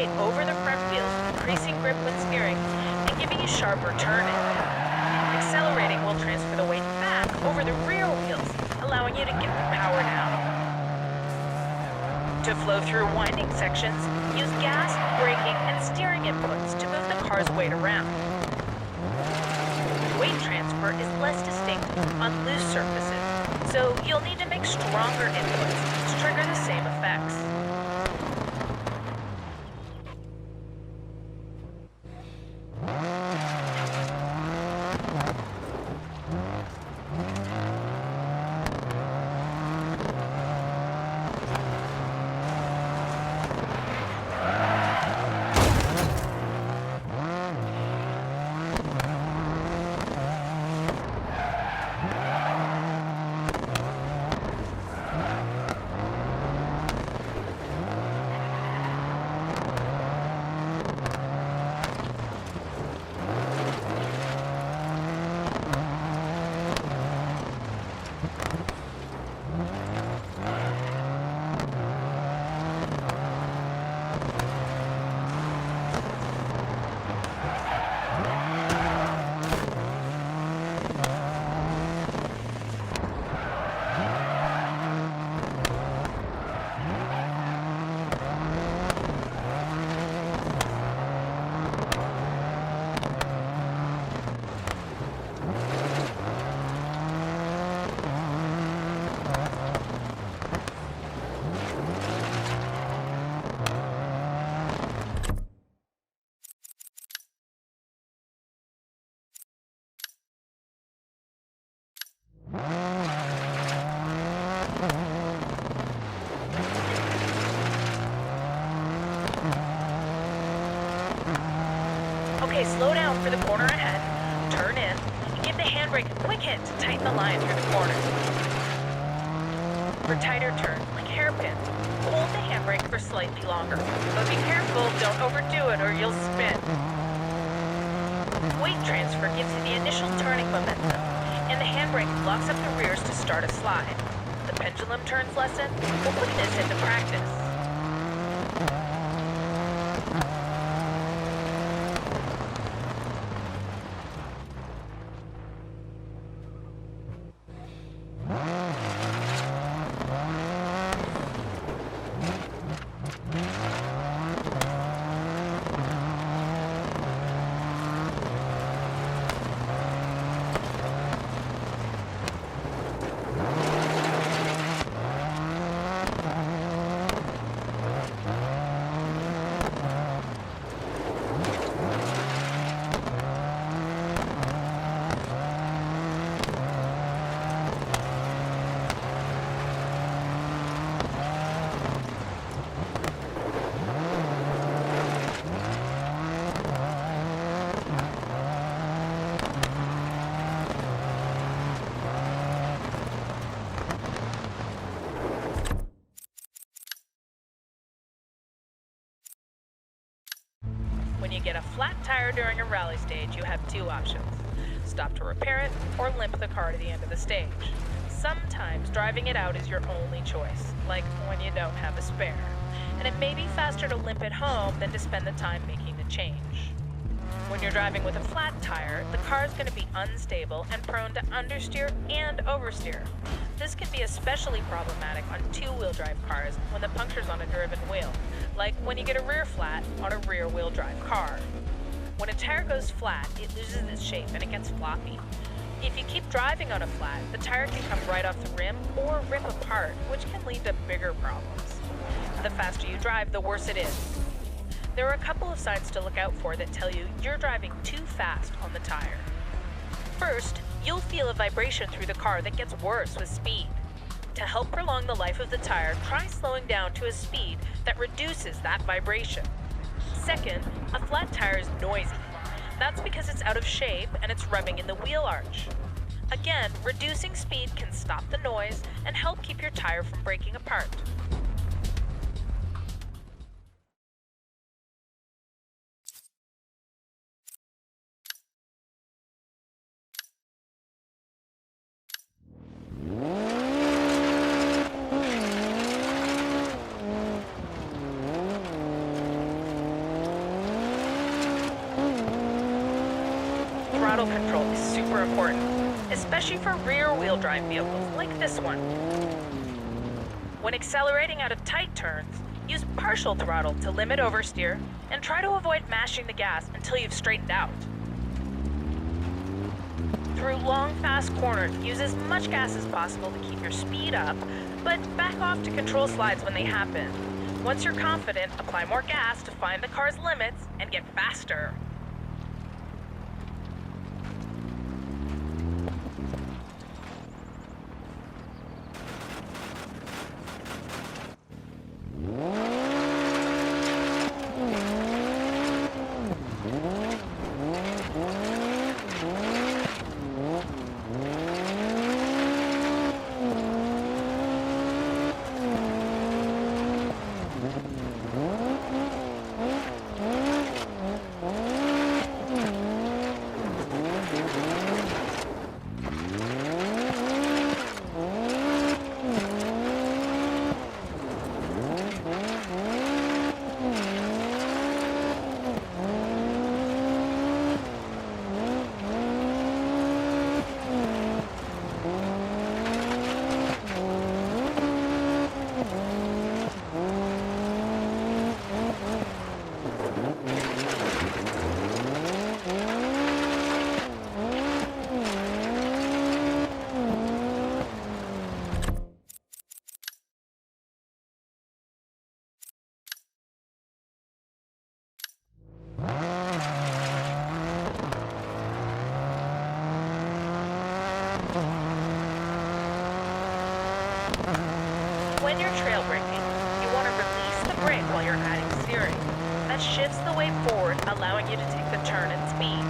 weight over the front wheels, increasing grip when steering and giving you sharper turning. Accelerating will transfer the weight back over the rear wheels, allowing you to get the power down. To flow through winding sections, use gas, braking, and steering inputs to move the car's weight around. Weight transfer is less distinct on loose surfaces, so you'll need to make stronger inputs to trigger the same effects. Okay, slow down for the corner ahead, turn in, and give the handbrake a quick hit to tighten the line through the corner. For tighter turns, like hairpins, hold the handbrake for slightly longer, but be careful, don't overdo it or you'll spin. Weight transfer gives you the initial turning momentum, and the handbrake locks up the rears to start a slide. The pendulum turns lesson, we'll put this into practice. When you get a flat tire during a rally stage, you have two options. Stop to repair it, or limp the car to the end of the stage. Sometimes driving it out is your only choice, like when you don't have a spare. And it may be faster to limp it home than to spend the time making the change. When you're driving with a flat tire, the car is going to be unstable and prone to understeer and oversteer. This can be especially problematic on two-wheel drive cars when the puncture's on a driven wheel, like when you get a rear flat on a rear-wheel drive car. When a tire goes flat, it loses its shape and it gets floppy. If you keep driving on a flat, the tire can come right off the rim or rip apart, which can lead to bigger problems. The faster you drive, the worse it is. There are a couple of signs to look out for that tell you you're driving too fast on the tire. First, you'll feel a vibration through the car that gets worse with speed. To help prolong the life of the tire, try slowing down to a speed that reduces that vibration. Second, a flat tire is noisy. That's because it's out of shape and it's rubbing in the wheel arch. Again, reducing speed can stop the noise and help keep your tire from breaking apart. super important, especially for rear-wheel drive vehicles like this one. When accelerating out of tight turns, use partial throttle to limit oversteer and try to avoid mashing the gas until you've straightened out. Through long, fast corners, use as much gas as possible to keep your speed up, but back off to control slides when they happen. Once you're confident, apply more gas to find the car's limits and get faster. When you're trail braking, you want to release the brake while you're adding steering. That shifts the weight forward, allowing you to take the turn and speed.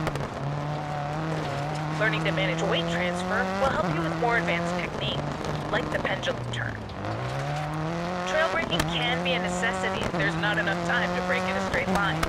Learning to manage weight transfer will help you with more advanced techniques, like the pendulum turn. Trail braking can be a necessity if there's not enough time to brake in a straight line.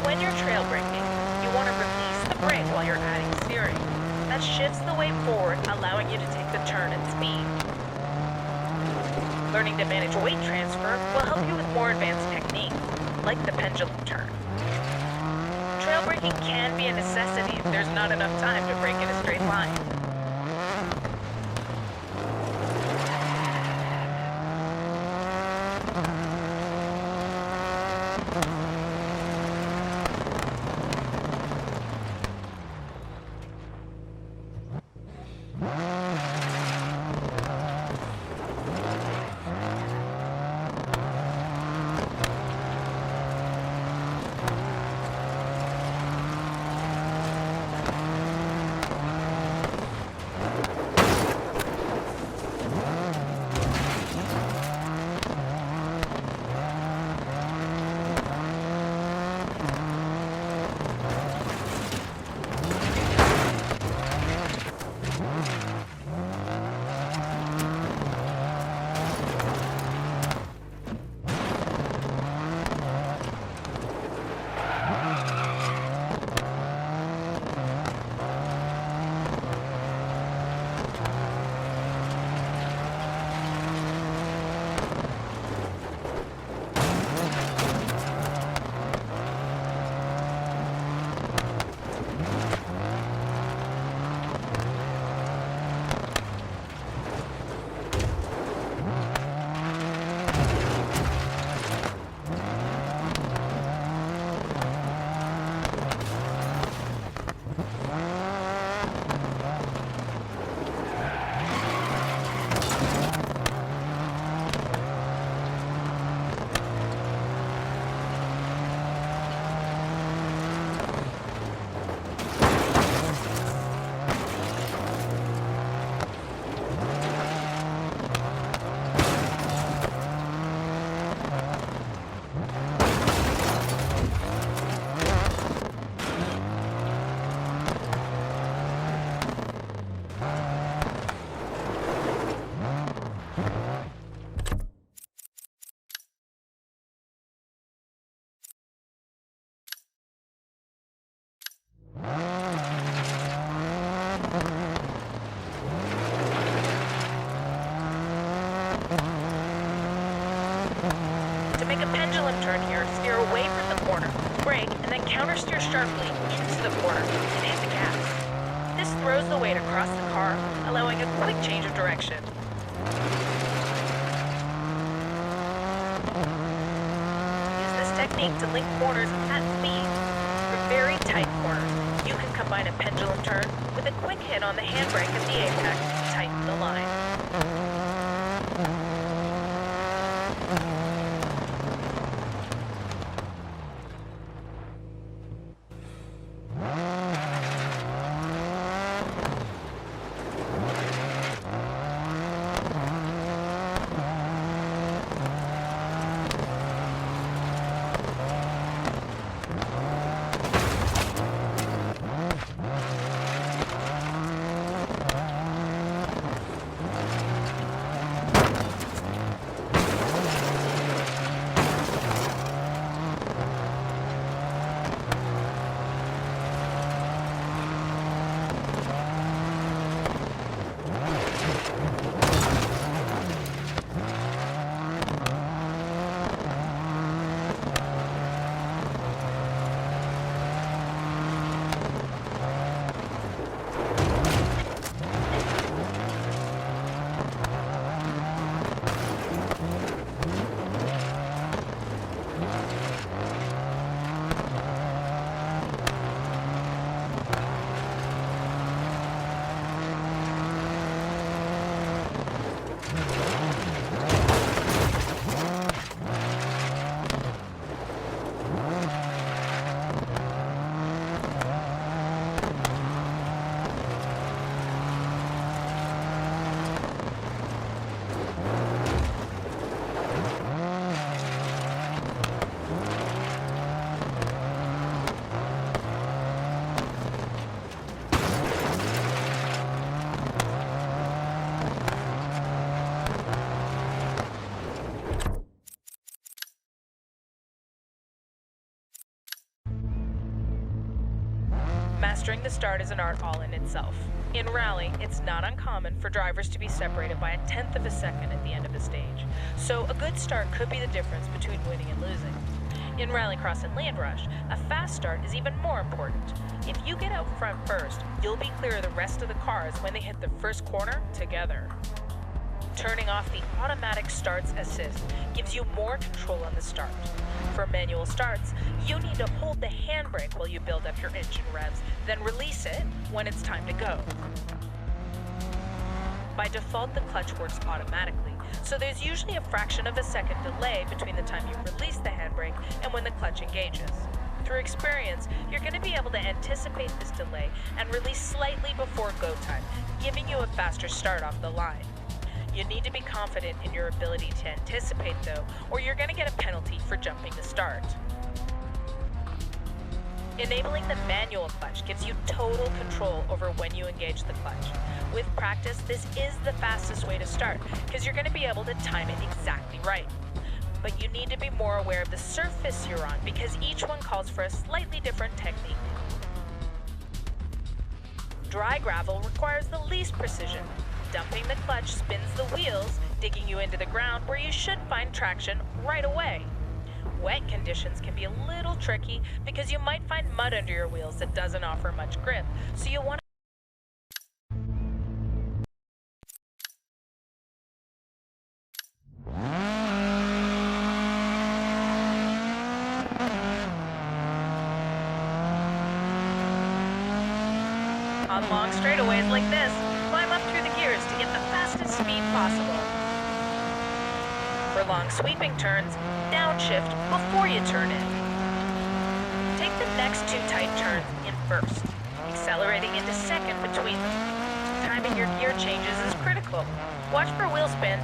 When you're trail braking, you want to release the brake while you're adding steering. That shifts the weight forward, allowing you to take the turn and speed. Learning to manage weight transfer will help you with more advanced techniques, like the pendulum turn. Trail braking can be a necessity if there's not enough time to brake in a straight line. pendulum turn here, steer away from the corner, brake, and then countersteer sharply into the corner and hit the gas. This throws the weight across the car, allowing a quick change of direction. Use this technique to link corners at speed. For very tight corners, you can combine a pendulum turn with a quick hit on the handbrake at the apex to tighten the line. Mastering the start is an art all in itself. In rally, it's not uncommon for drivers to be separated by 1/10 of a second at the end of a stage, so a good start could be the difference between winning and losing. In rallycross and land rush, a fast start is even more important. If you get out front first, you'll be clear of the rest of the cars when they hit the first corner together. Turning off the automatic starts assist gives you more control on the start. For manual starts, you need to hold the handbrake while you build up your engine revs, then release it when it's time to go. By default, the clutch works automatically, so there's usually a fraction of a second delay between the time you release the handbrake and when the clutch engages. Through experience, you're going to be able to anticipate this delay and release slightly before go time, giving you a faster start off the line. You need to be confident in your ability to anticipate, though, or you're going to get a penalty for jumping the start. Enabling the manual clutch gives you total control over when you engage the clutch. With practice, this is the fastest way to start, because you're going to be able to time it exactly right. But you need to be more aware of the surface you're on, because each one calls for a slightly different technique. Dry gravel requires the least precision. Dumping the clutch spins the wheels, digging you into the ground where you should find traction right away. Wet conditions can be a little tricky because you might find mud under your wheels that doesn't offer much grip, so you want on long straightaways like this, climb up through the gears to get the fastest speed possible. For long sweeping turns, downshift before you turn in. Take the next two tight turns in first, accelerating into second between them. Timing your gear changes is critical. Watch for wheel spin,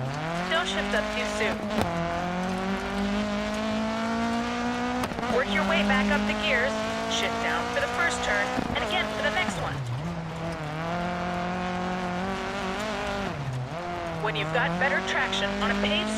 don't shift up too soon. Work your way back up the gears, shift down for the first turn, and again for the next one. When you've got better traction on a paved